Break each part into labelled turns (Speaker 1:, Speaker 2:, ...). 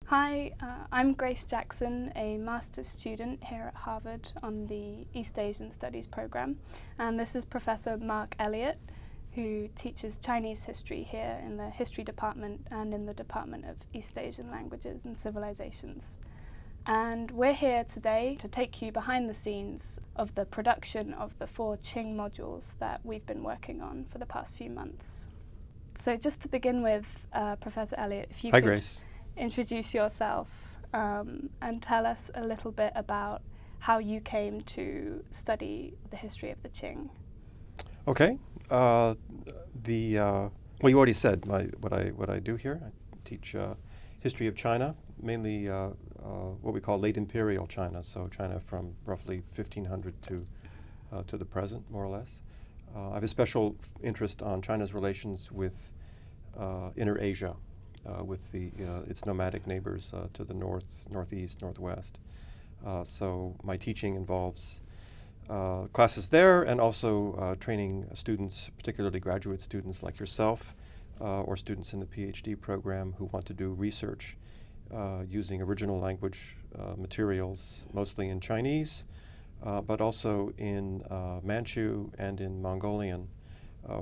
Speaker 1: Hi, I'm Grace Jackson, a master's student here at Harvard on the East Asian Studies program, and this is Professor Mark Elliott, who teaches Chinese history here in the history department and in the Department of East Asian Languages and Civilizations. And we're here today to take you behind the scenes of the production of the 4 Qing modules that we've been working on for the past few months. So just to begin with, Professor Elliott, if you
Speaker 2: Hi,
Speaker 1: could
Speaker 2: Grace.
Speaker 1: introduce yourself and tell us a little bit about how you came to study the history of the Qing.
Speaker 2: Okay. Well, you already said what I do here. I teach history of China, mainly what we call late imperial China, so China from roughly 1500 to the present, more or less. I have a special interest on China's relations with Inner Asia, with its nomadic neighbors to the north, northeast, northwest. So my teaching involves classes there and also training students, particularly graduate students like yourself, or students in the PhD program who want to do research using original language materials, mostly in Chinese, but also in Manchu and in Mongolian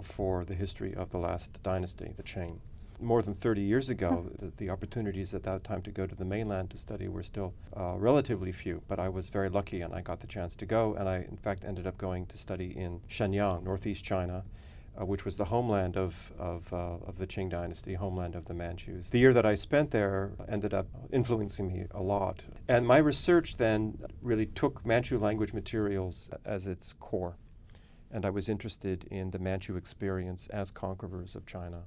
Speaker 2: for the history of the last dynasty, the Qing. More than 30 years ago, the opportunities at that time to go to the mainland to study were still relatively few, but I was very lucky and I got the chance to go, and I in fact ended up going to study in Shenyang, northeast China, which was the homeland of the Qing dynasty, homeland of the Manchus. The year that I spent there ended up influencing me a lot. And my research then really took Manchu language materials as its core. And I was interested in the Manchu experience as conquerors of China.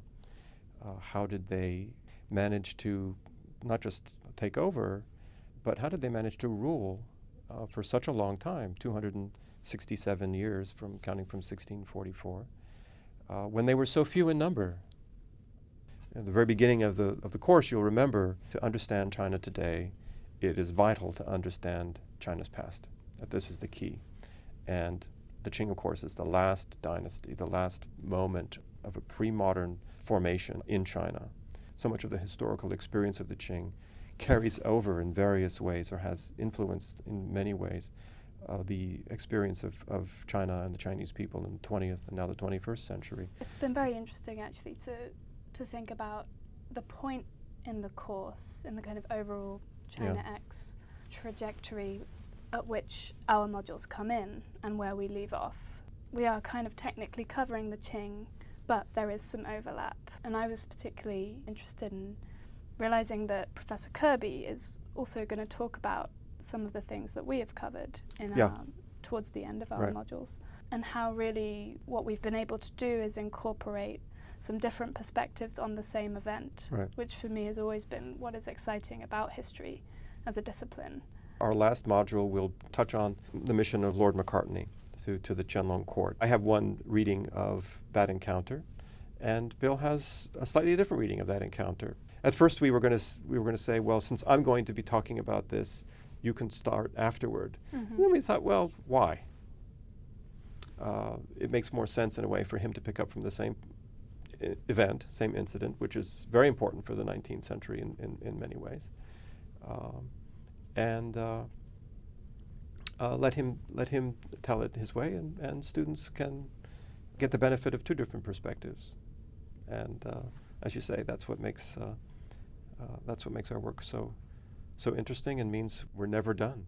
Speaker 2: How did they manage to not just take over, but how did they manage to rule for such a long time, 267 years counting from 1644, when they were so few in number? At the very beginning of the course, you'll remember, to understand China today, it is vital to understand China's past. That this is the key. And the Qing, of course, is the last dynasty, the last moment of a pre-modern formation in China. So much of the historical experience of the Qing carries over in various ways, or has influenced in many ways the experience of China and the Chinese people in the 20th and now the 21st century.
Speaker 1: It's been very interesting actually to think about the point in the course, in the kind of overall China X trajectory at which our modules come in and where we leave off. We are kind of technically covering the Qing, but there is some overlap. And I was particularly interested in realizing that Professor Kirby is also going to talk about some of the things that we have covered in towards the end of our modules, and how really what we've been able to do is incorporate some different perspectives on the same event, which for me has always been what is exciting about history as a discipline.
Speaker 2: Our last module will touch on the mission of Lord Macartney to the Qianlong court. I have one reading of that encounter, and Bill has a slightly different reading of that encounter. At first, we were going to say, well, since I'm going to be talking about this, you can start afterward. And then we thought, well, why? It makes more sense in a way for him to pick up from the same event, same incident, which is very important for the 19th century in many ways. And let him tell it his way, and students can get the benefit of 2 different perspectives. And as you say, that's what makes our work so interesting, and means we're never done.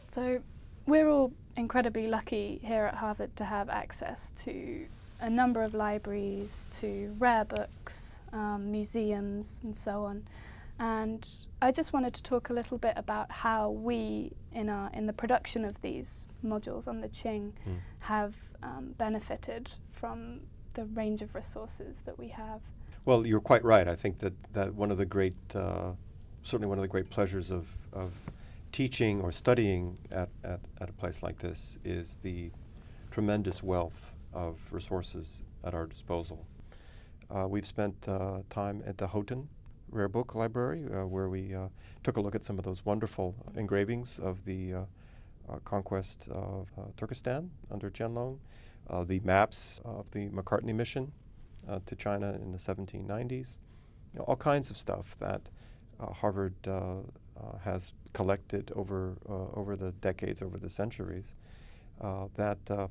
Speaker 1: So we're all incredibly lucky here at Harvard to have access to a number of libraries, to rare books, museums, and so on. And I just wanted to talk a little bit about how we, in the production of these modules on the Qing, have benefited from the range of resources that we have.
Speaker 2: Well, you're quite right. I think that one of the great, certainly one of the great pleasures of teaching or studying at a place like this is the tremendous wealth of resources at our disposal. We've spent time at the Houghton Rare Book Library, where we took a look at some of those wonderful engravings of the conquest of Turkestan under Qianlong, the maps of the Macartney mission to China in the 1790s, all kinds of stuff that Harvard has collected over the decades, over the centuries, that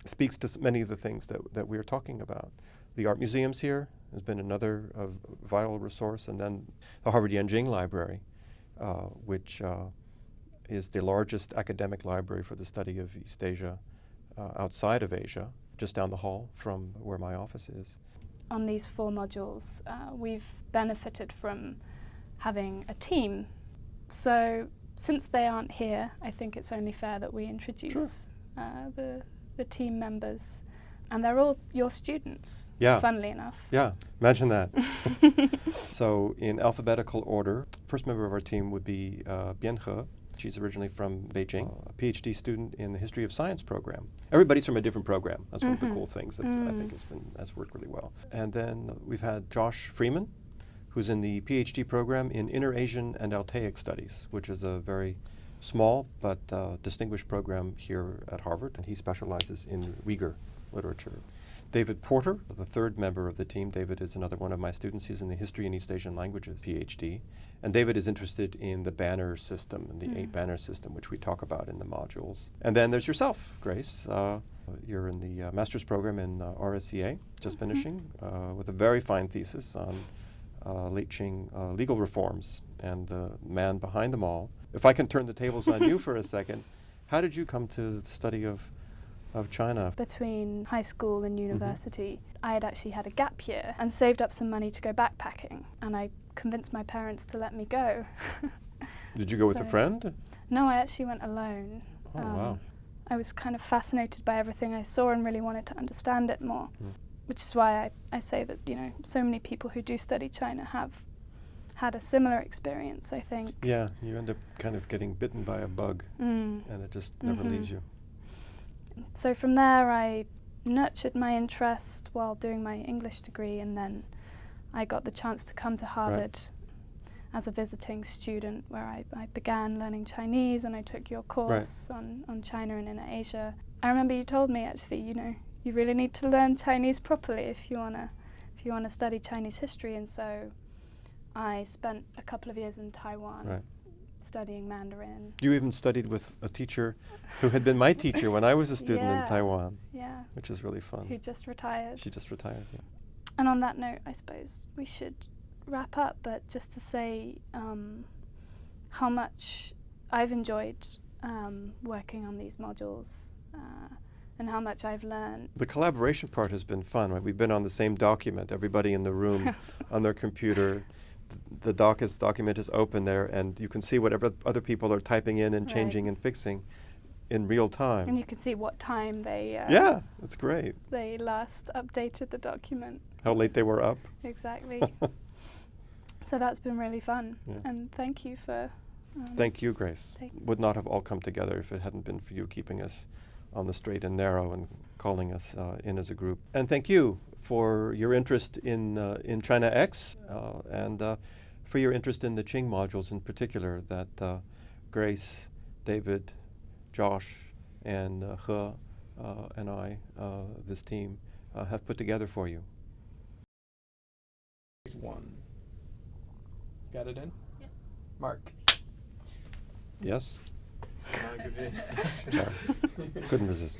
Speaker 2: speaks to many of the things that we're talking about. The art museums here has been another vital resource, and then the Harvard Yenjing Library, which is the largest academic library for the study of East Asia outside of Asia, just down the hall from where my office is.
Speaker 1: On these 4 modules, we've benefited from having a team. So since they aren't here, I think it's only fair that we introduce the team members. And they're all your students, funnily enough.
Speaker 2: Yeah, imagine that. So in alphabetical order, first member of our team would be Bian He. She's originally from Beijing, a PhD student in the History of Science program. Everybody's from a different program. That's one of the cool things that I think has worked really well. And then we've had Josh Freeman, who's in the PhD program in Inner Asian and Altaic Studies, which is a very small but distinguished program here at Harvard, and he specializes in Uyghur literature. David Porter, the third member of the team. David is another one of my students. He's in the History and East Asian Languages PhD. And David is interested in the banner system, and the 8 banner system, which we talk about in the modules. And then there's yourself, Grace. You're in the master's program in RSCA, just finishing, with a very fine thesis on late Qing legal reforms and the man behind them all. If I can turn the tables on you for a second, how did you come to the study of China?
Speaker 1: Between high school and university, I had actually had a gap year and saved up some money to go backpacking, and I convinced my parents to let me go.
Speaker 2: Did you go with a friend?
Speaker 1: No, I actually went alone.
Speaker 2: Oh, wow.
Speaker 1: I was kind of fascinated by everything I saw and really wanted to understand it more, which is why I say that, so many people who do study China have had a similar experience, I think.
Speaker 2: Yeah, you end up kind of getting bitten by a bug, and it just never leaves you.
Speaker 1: So from there, I nurtured my interest while doing my English degree, and then I got the chance to come to Harvard as a visiting student, where I began learning Chinese, and I took your course on China and Inner Asia. I remember you told me, actually, you really need to learn Chinese properly if you wanna study Chinese history, and so I spent a couple of years in Taiwan. Studying Mandarin.
Speaker 2: You even studied with a teacher who had been my teacher when I was a student in Taiwan, which is really fun.
Speaker 1: Who just retired.
Speaker 2: She just retired, yeah.
Speaker 1: And on that note, I suppose we should wrap up, but just to say how much I've enjoyed working on these modules and how much I've learned.
Speaker 2: The collaboration part has been fun, right? We've been on the same document, everybody in the room on their computer. The document is open there, and you can see whatever other people are typing in and changing and fixing in real time.
Speaker 1: And you can see what time they
Speaker 2: yeah, that's great.
Speaker 1: They last updated the document.
Speaker 2: How late they were up.
Speaker 1: Exactly. So that's been really fun, and thank you for
Speaker 2: thank you, Grace. Would not have all come together if it hadn't been for you keeping us on the straight and narrow and calling us in as a group. And thank you for your interest in China X and for your interest in the Qing modules in particular that Grace, David, Josh, and He and I, this team, have put together for you.
Speaker 3: 1. Got it in?
Speaker 1: Yep.
Speaker 3: Mark.
Speaker 2: Yes?
Speaker 3: I'll give you
Speaker 2: Sorry. Couldn't resist.